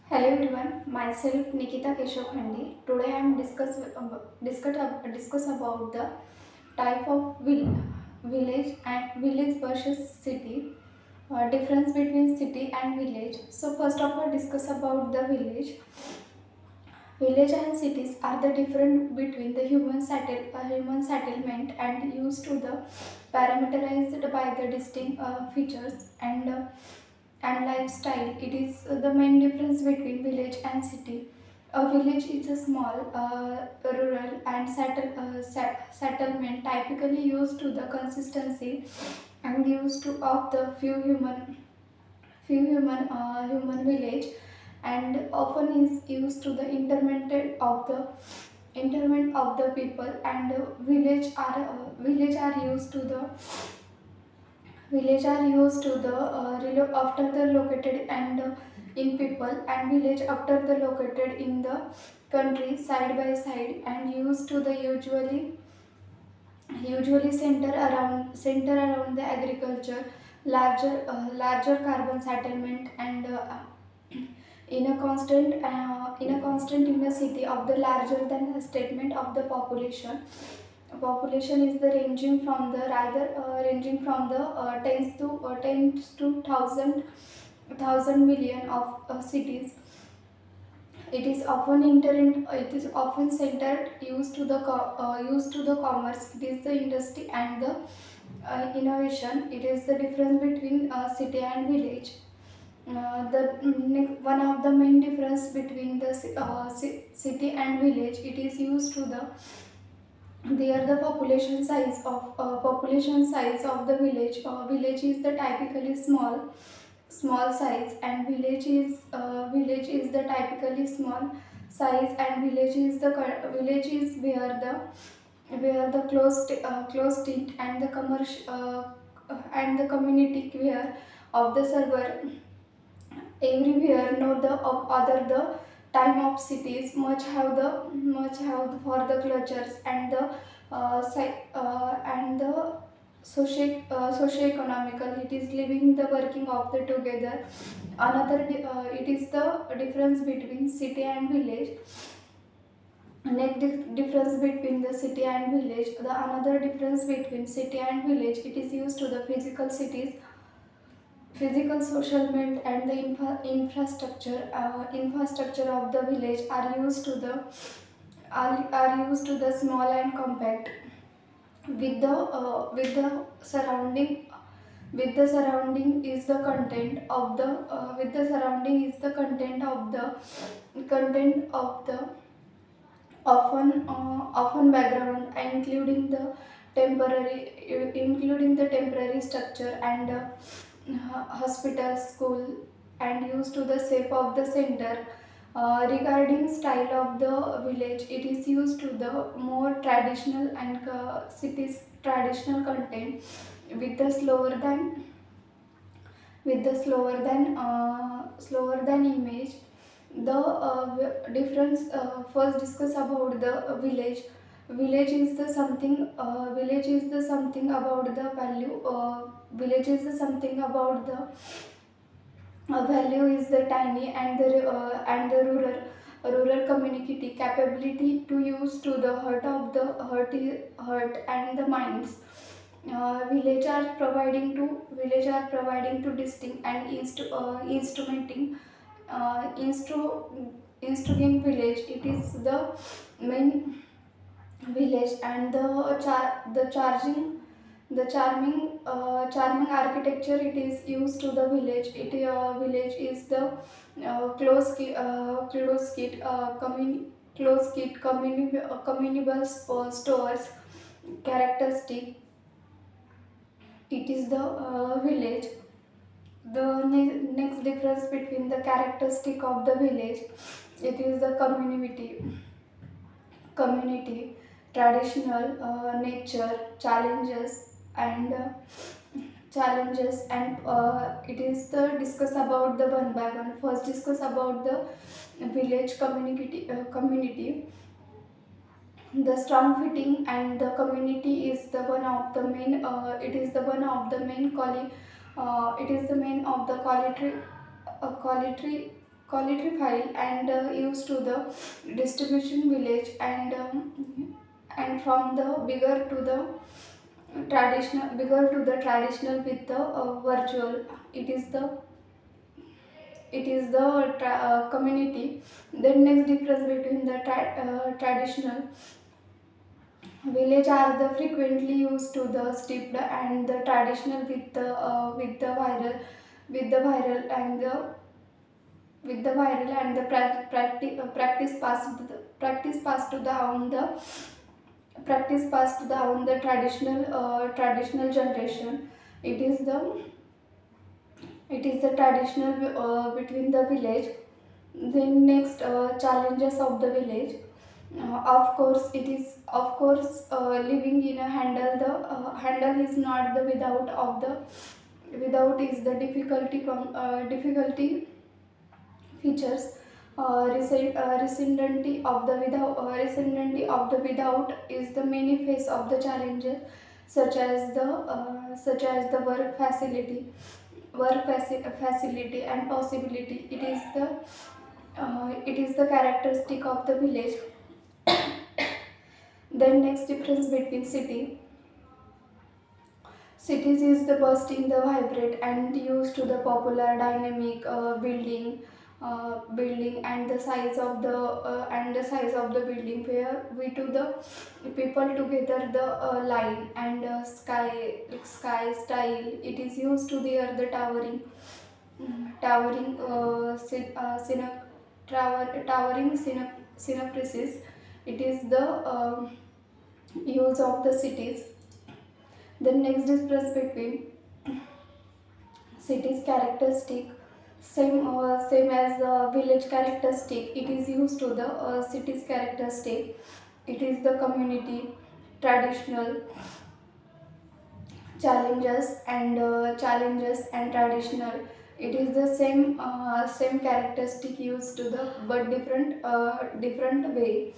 Hello everyone, myself Nikita Keshav Khandi. Today I am discuss about the type of village and village versus city, difference between city and village. So first of all, discuss about the village. Village and cities are the different between the human settlement and used to the parameterized by the distinct features and lifestyle. It is the main difference between village and city. A village is a small, rural and settlement typically used to the consistency and used to of the human village, and often is used to the interment of the people, and village are used to the after the located and in people, and village after the located in the country side by side and used to the usually center around the agriculture, larger carbon settlement, and in a constant in a city of the larger than the statement of the population is the ranging from the tens to thousand million of cities. It is often centered used to the commerce. It is the industry and the innovation. It is the difference between city and village. One of the main difference between the city and village, it is used to the there the population size of the village. Village is the typically small size, and village is the typically small size, and village is where the closed it and the commercial and the community where of the server everywhere know the of other the time of cities much have for the cultures and the and the socio-economical. It is living the working of the together. It is the difference between city and village. Next difference between the city and village, the another difference between city and village, it is used to the physical settlement, and the infrastructure of the village are used to the small and compact, with the surrounding is the content of the with the surrounding is the content of the often background, including the temporary structure, and hospital, school, and used to the shape of the center. Regarding style of the village, it is used to the more traditional and cities traditional content, with the slower than image. The difference, first discuss about the village is the something about the value. Village is the something about the value is the tiny, and the rural community capability to use to the heart and the minds. Village are providing to distinct and instrumenting instrument village. It is the main village, and the charming architecture, it is used to the village. Village is the close kit communable stores characteristic. It is the village. The next difference between the characteristic of the village, it is the community, traditional nature, and it is the discuss about the one by one. First discuss about the village community. The strong fitting and the community is the one of the main. It is the one of the main quali. It is the main of the quality quality file and used to the distribution village and from the bigger to the traditional with the virtual. It is the community. Then next difference between the traditional village are the frequently used to the steeped and the traditional with the viral and the practice passed to the on the practice passed down the traditional generation. It is the it is the traditional between the village. Then next, challenges of the village. Of course, living in a handle is not the without is the difficulty features. Resiliency of the without is the many face of the challenges, such as the work facility and possibility. It is the characteristic of the village. Then next difference between cities is the bursting the vibrant and used to the popular dynamic building and the size of the building where we to the people together the line and sky style. It is used to the towering towering synopsis. It is the use of the cities. The next difference between cities characteristic, same as the village characteristic. It is used to the cities characteristic. It is the community, traditional, challenges and traditional. It is the same characteristic used to the but different way.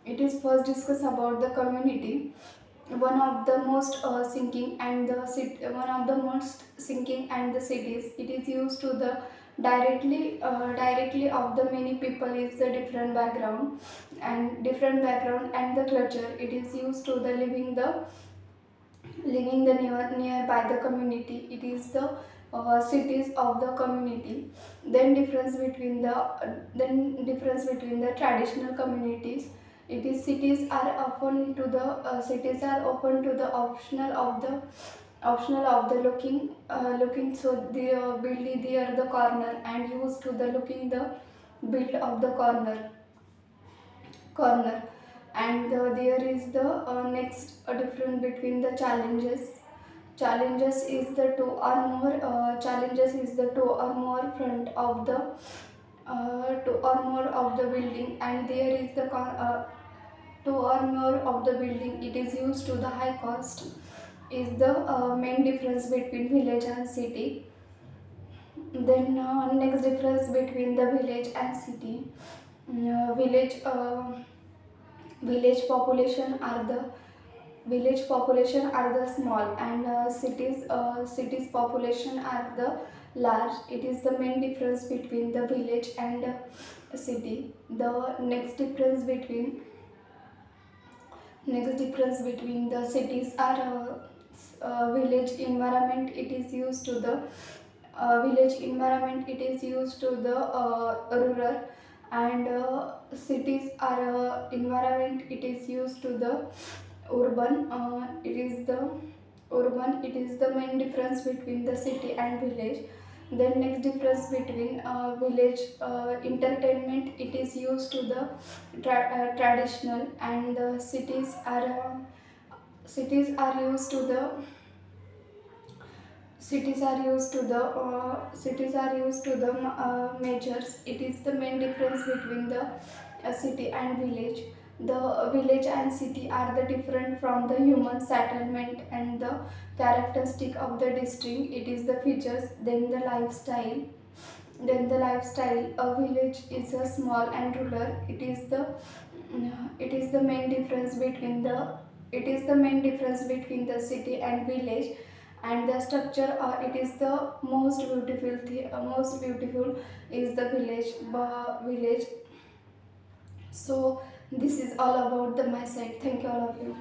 It is first discuss about the community. One of the most sinking and the cities. It is used to the directly of the many people is the different background and the culture. It is used to the living the nearby the community. It is the cities of the community. Then difference between the traditional communities. It is cities are open to the optional of the looking, so they build there the corner and used to the looking the build of the corner. And there is the next difference between the challenges is the two or more front of the two or more of the building, and there is the two or more of the building. It is used to the high cost is the main difference between village and city. Then next difference between the village and city. Mm, village population are the small, and cities population are the large. It is the main difference between the village and city. The next difference between the cities are village environment. It is used to the village environment. It is used to the rural, and cities are environment. It is used to the urban. It is the main difference between the city and village. Then next difference between village entertainment. It is used to the traditional, and the cities are used to the measures. It is the main difference between the city and village. The village and city are the different from the human settlement and the characteristic of the district. It is the features. Then the lifestyle. A village is a small and rural. It is the main difference between the city and village. and the structure, it is the most beautiful is the village. So this is all about the my side. Thank you all of you.